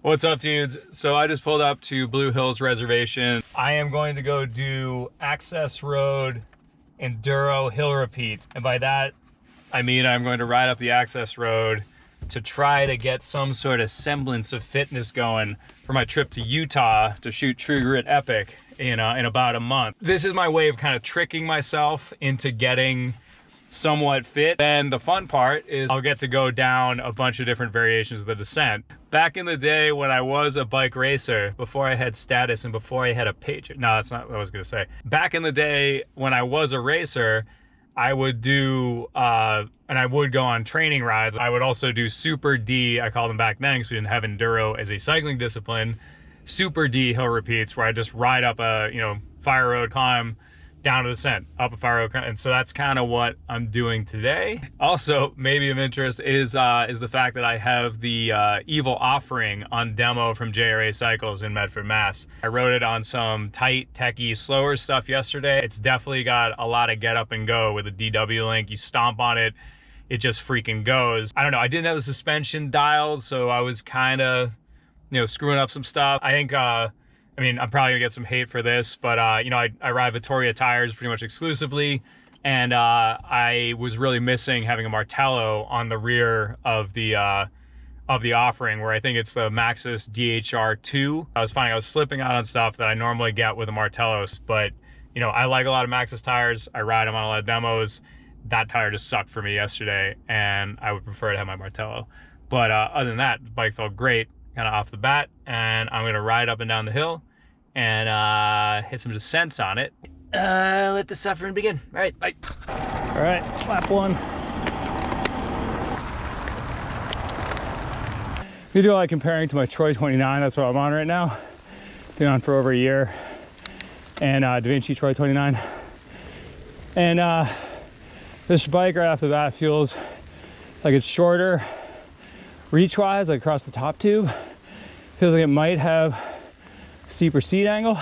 What's up, dudes? So I just pulled up to Blue Hills Reservation. I am going to go do Access Road Enduro hill repeats. And by that, I mean I'm going to ride up the Access Road to try to get some sort of semblance of fitness going for my trip to Utah to shoot True Grit Epic in about a month. This is my way of kind of tricking myself into getting somewhat fit. Then the fun part is I'll get to go down a bunch of different variations of the descent. Back in the day when I was a bike racer, before I had status and before I had a page, no, that's not what I was gonna say. Back in the day when I was a racer, I would do, and I would go on training rides. I would also do Super D, I called them back then because we didn't have Enduro as a cycling discipline, Super D hill repeats where I just ride up a, fire road climb, down to the descent, up a fire road, and so that's kind of what I'm doing today. Also, maybe of interest is the fact that I have the Evil Offering on demo from JRA Cycles in Medford, Mass. I rode it on some tight, techy, slower stuff yesterday. It's definitely got a lot of get up and go with a DW link. You stomp on it, it just freaking goes. I don't know, I didn't have the suspension dialed, so I was kind of, screwing up some stuff. I think, I'm probably gonna get some hate for this, but I ride Vittoria tires pretty much exclusively, and I was really missing having a Martello on the rear of the Offering, where I think it's the Maxxis DHR2. I was finding I was slipping out on stuff that I normally get with a Martellos, but I like a lot of Maxxis tires. I ride them on a lot of demos. That tire just sucked for me yesterday, and I would prefer to have my Martello. But other than that, the bike felt great, kind of off the bat, and I'm gonna ride up and down the hill and hit some descents on it. Let the suffering begin. All right, bye. All right, lap one. We do like comparing to my Troy 29. That's what I'm on right now. Been on for over a year, and DaVinci Troy 29. And this bike right off the bat feels like it's shorter reach-wise, like across the top tube. Feels like it might have steeper seat angle.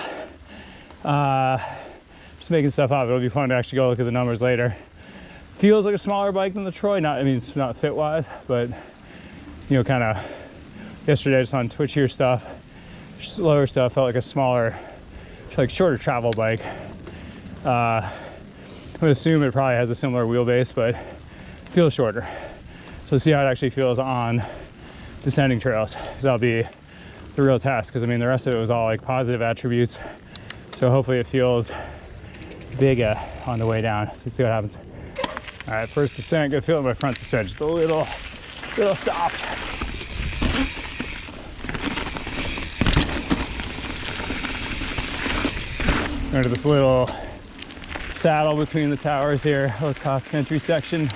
Just making stuff up. It'll be fun to actually go look at the numbers later. Feels like a smaller bike than the Troy. It's not fit wise, but kind of yesterday just on twitchier stuff, slower stuff, felt like a smaller, like shorter travel bike. I would assume it probably has a similar wheelbase, but feels shorter. So we'll see how it actually feels on descending trails. That'll be the real test, because the rest of it was all like positive attributes, so hopefully it feels bigger on the way down. So let's see what happens. All right, first descent, good feeling my front suspension, just a little soft. Into this little saddle between the towers here, little cross country section.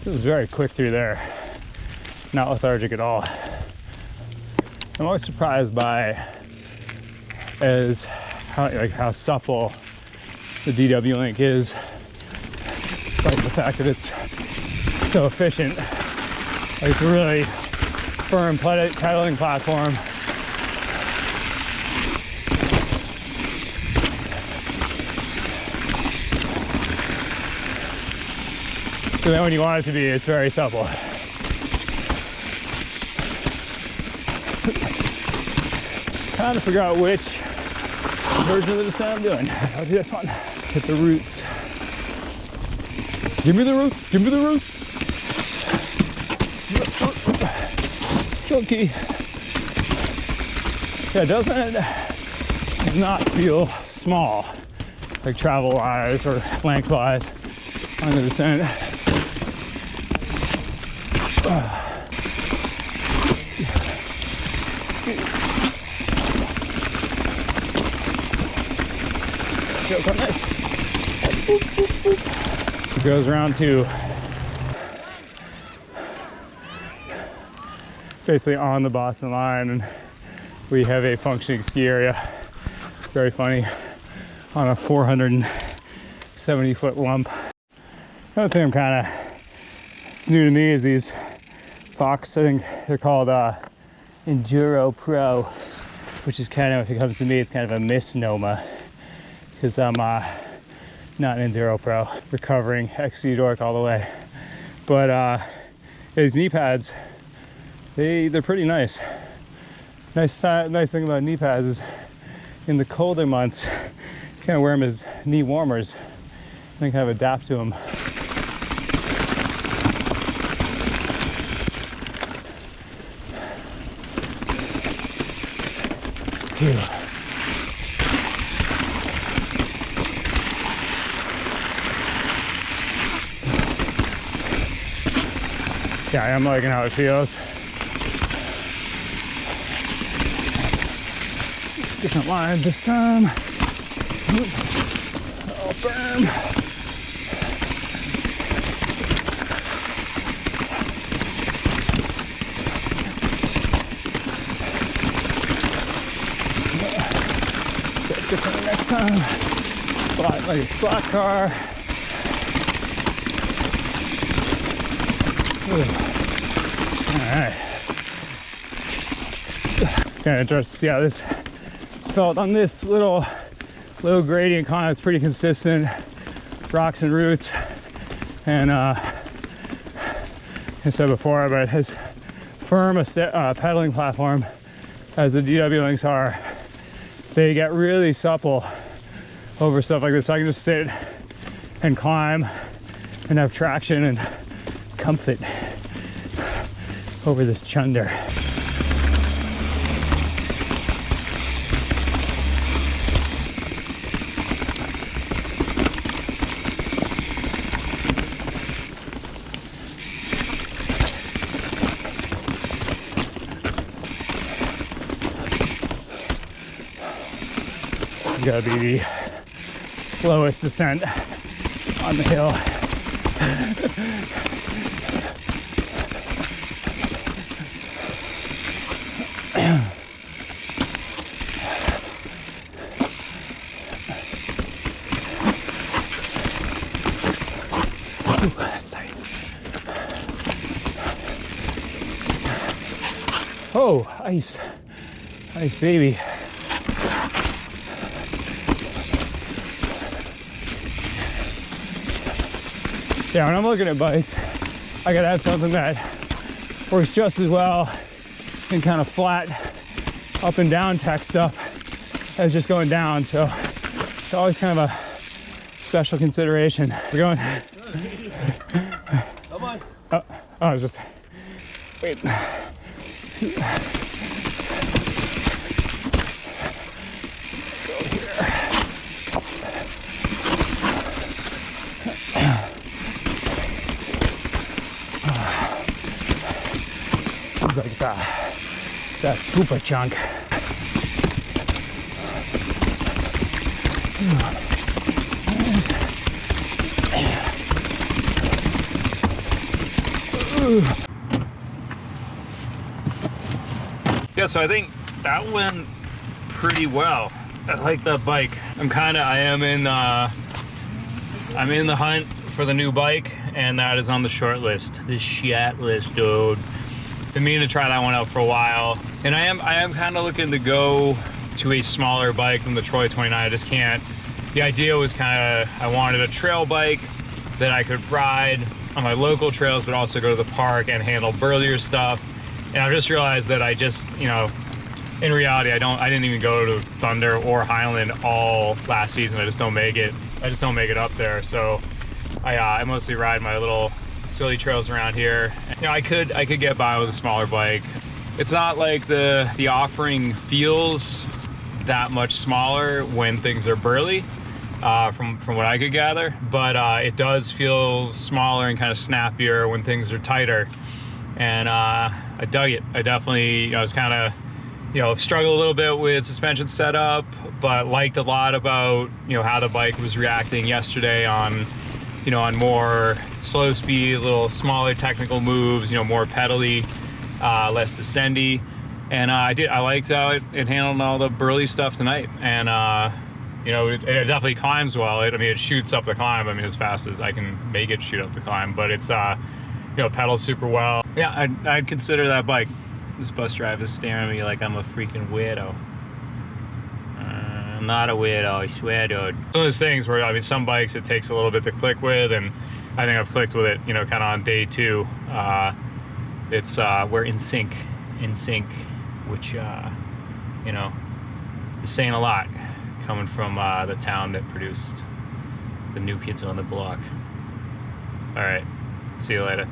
It was very quick through there, not lethargic at all. I'm always surprised by how supple the DW link is, despite the fact that it's so efficient. Like, it's a really firm pedaling platform. So then when you want it to be, it's very supple. Trying to figure out which version of the descent I'm doing. I'll do this one. Hit the roots. Give me the root. Give me the root. Chunky. Yeah, does not feel small, like travel-wise or length-wise on the descent. Feels so nice. Boop, boop, boop. It goes around to basically on the Boston line, and we have a functioning ski area. Very funny, on a 470-foot lump. Another thing I'm kind of new to me is these Fox, I think they're called Enduro Pro, which is kind of, if it comes to me, it's kind of a misnomer because I'm not an Enduro Pro, recovering XC dork all the way. But these knee pads, they're pretty nice. Nice thing about knee pads is in the colder months, you kind of wear them as knee warmers and kind of adapt to them. Phew. Yeah, I am liking how it feels. Different line this time. Oh, burn. Different next time. Slot like a slot car. Alright. It's kind of interesting to see how this felt on this little gradient climb. It's pretty consistent. Rocks and roots. And I said before, but as firm a pedaling platform as the DW Links are, they get really supple over stuff like this. I can just sit and climb and have traction and comfort over this chunder. It's gotta be the slowest descent on the hill. Ooh, that's tight. Oh, ice. Ice, baby. Yeah, when I'm looking at bikes, I gotta have something that works just as well in kind of flat up and down tech stuff as just going down. So it's always kind of a special consideration. We're going. Come on. Oh, I was just wait. Like that super chunk. Yeah, so I think that went pretty well. I like that bike. I'm in the hunt for the new bike, and that is on the short list. The shit list, dude. Been meaning to try that one out for a while, and I am kind of looking to go to a smaller bike than the Troy 29. I just can't. The idea was I wanted a trail bike that I could ride on my local trails, but also go to the park and handle burlier stuff. And I just realized that in reality, I didn't even go to Thunder or Highland all last season. I just don't make it up there. So I mostly ride my little silly trails around here. You know, I could get by with a smaller bike. It's not like the offering feels that much smaller when things are burly, from what I could gather, but it does feel smaller and kind of snappier when things are tighter. And I dug it. I definitely, I was kind of, struggled a little bit with suspension setup, but liked a lot about, how the bike was reacting yesterday on more slow speed, a little smaller technical moves, more pedally, less descendy. And I liked how it handled all the burly stuff tonight. And You know, it definitely climbs well. I mean, it shoots up the climb. I mean, as fast as I can make it shoot up the climb. But it's, you know, pedals super well. Yeah, I'd consider that bike. This bus driver is staring at me like I'm a freaking weirdo. I'm not a weirdo, I swear, dude. Some of those things where, I mean, some bikes it takes a little bit to click with, and I think I've clicked with it, you know, kind of on day 2. We're in sync, which, you know, is saying a lot coming from the town that produced the New Kids on the Block. All right, see you later.